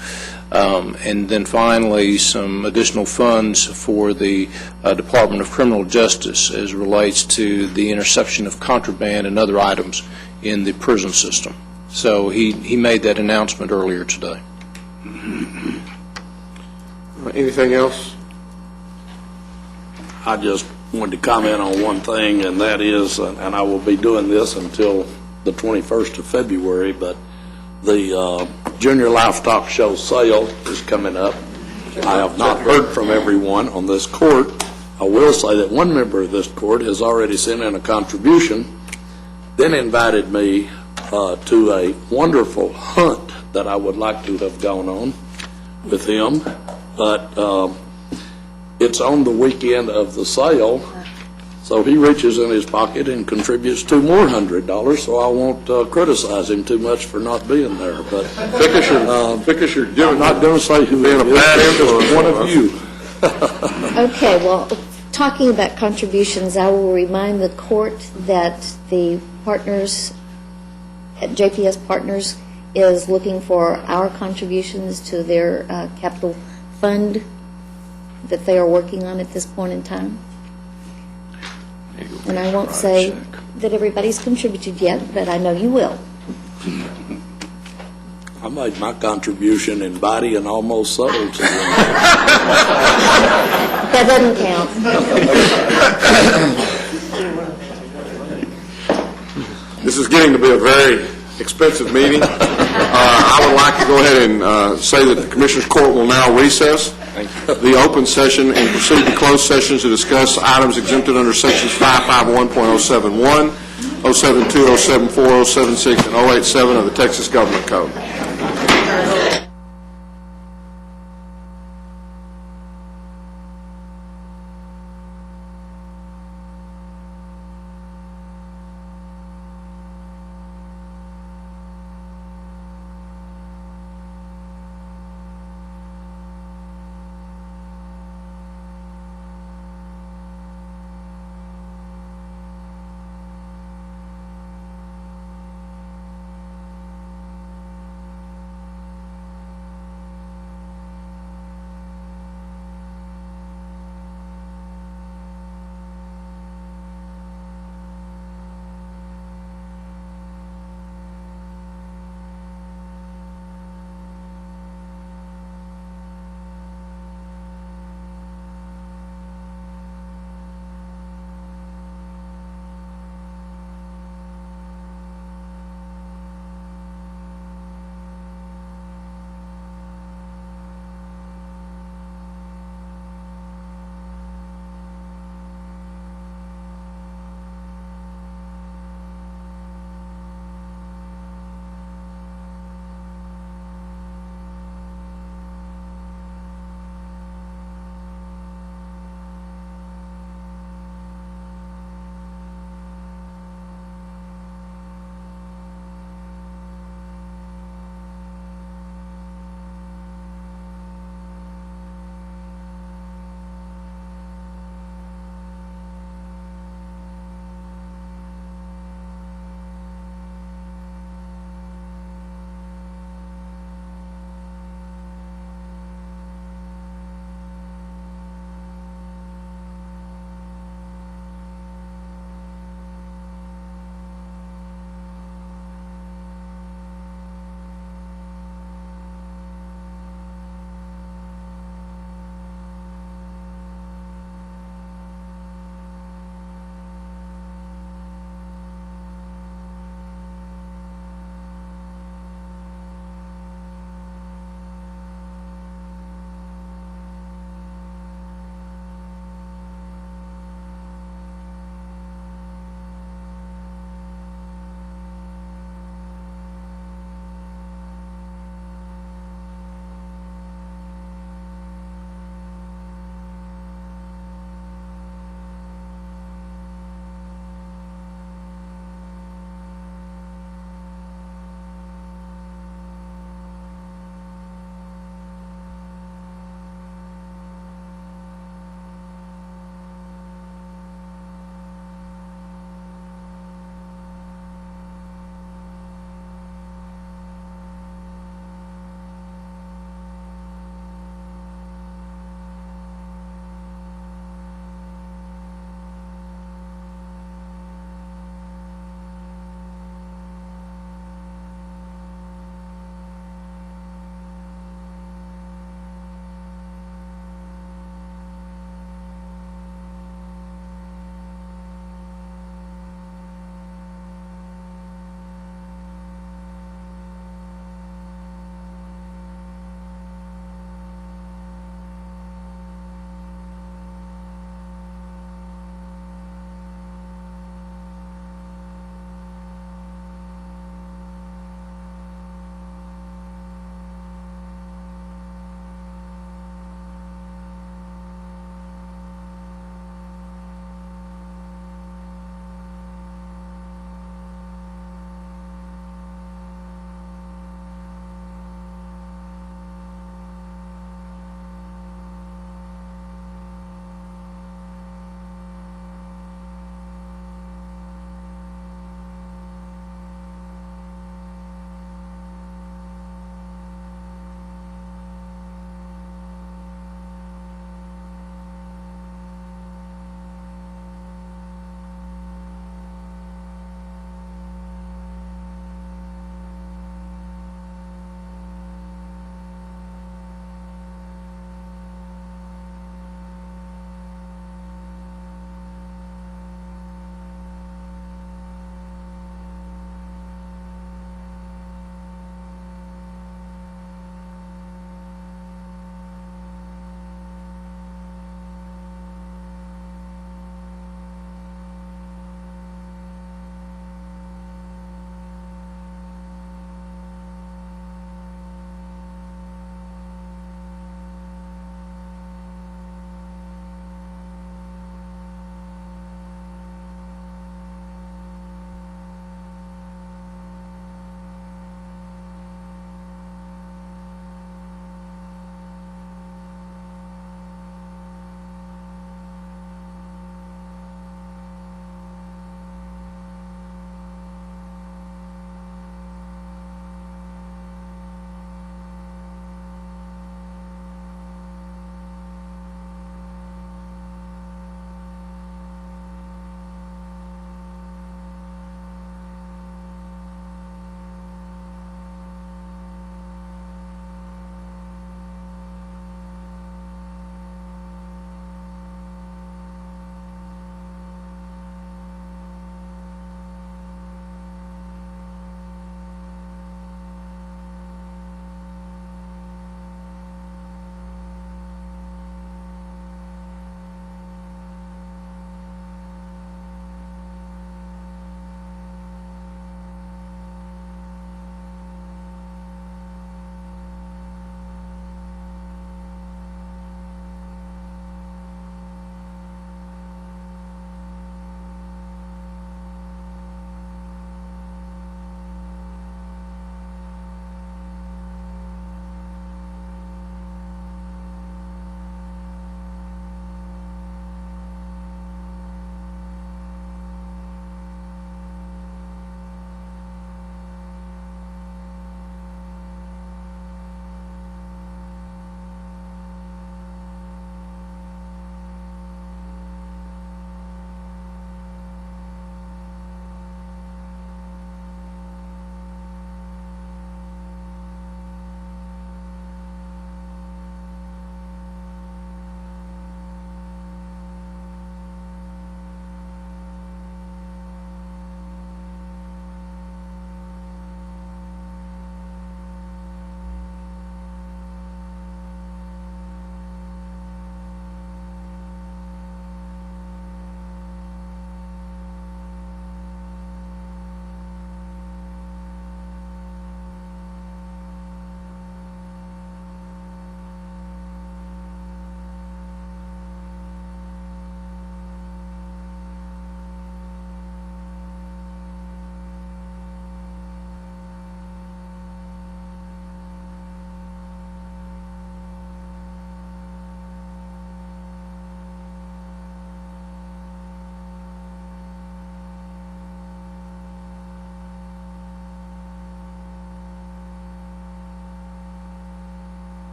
And then finally, some additional funds for the Department of Criminal Justice as relates to the interception of contraband and other items in the prison system. So he made that announcement earlier today. Anything else? I just wanted to comment on one thing, and that is, and I will be doing this until the 21st of February, but the Junior Livestock Show sale is coming up. I have not heard from everyone on this court. I will say that one member of this court has already sent in a contribution, then invited me to a wonderful hunt that I would like to have gone on with him, but it's on the weekend of the sale, so he reaches in his pocket and contributes $2 more, so I won't criticize him too much for not being there. But I'm not going to say who it is, it's just one of you. Okay, well, talking about contributions, I will remind the court that the partners, at JPS Partners, is looking for our contributions to their capital fund that they are working on at this point in time. And I won't say that everybody's contributed yet, but I know you will. I made my contribution in body and almost soul to them. That doesn't count. This is getting to be a very expensive meeting. I would like to go ahead and say that the Commissioners Court will now recess the open session and proceed to closed sessions to discuss items exempted under Sections 551.071, 072, 074, 076, and 087 of the Texas Government Code.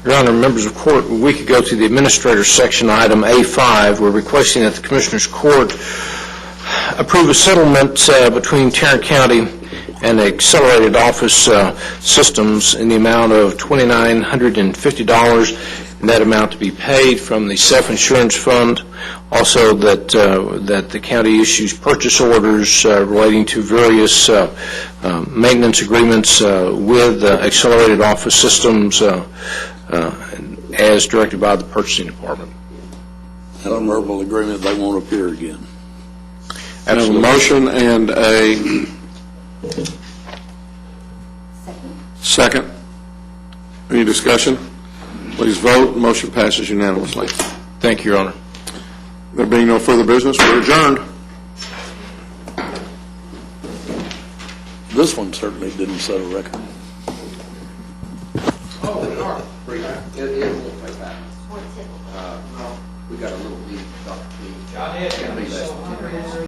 Your Honor, members of court, a week ago to the Administrator's Section, item A5, we're requesting that the Commissioners Court approve a settlement between Tarrant County and Accelerated Office Systems in the amount of $2,950, and that amount to be paid from the self-insurance fund. Also, that the county issues purchase orders relating to various maintenance agreements with Accelerated Office Systems as directed by the purchasing department. Some verbal agreement, they won't appear again. I have a motion and a second. Any discussion? Please vote. Motion passes unanimously. Thank you, Your Honor. There being no further business, we're adjourned. This one certainly didn't set a record. Oh, they are. It is a little bit back. We got a little lead, Dr. P.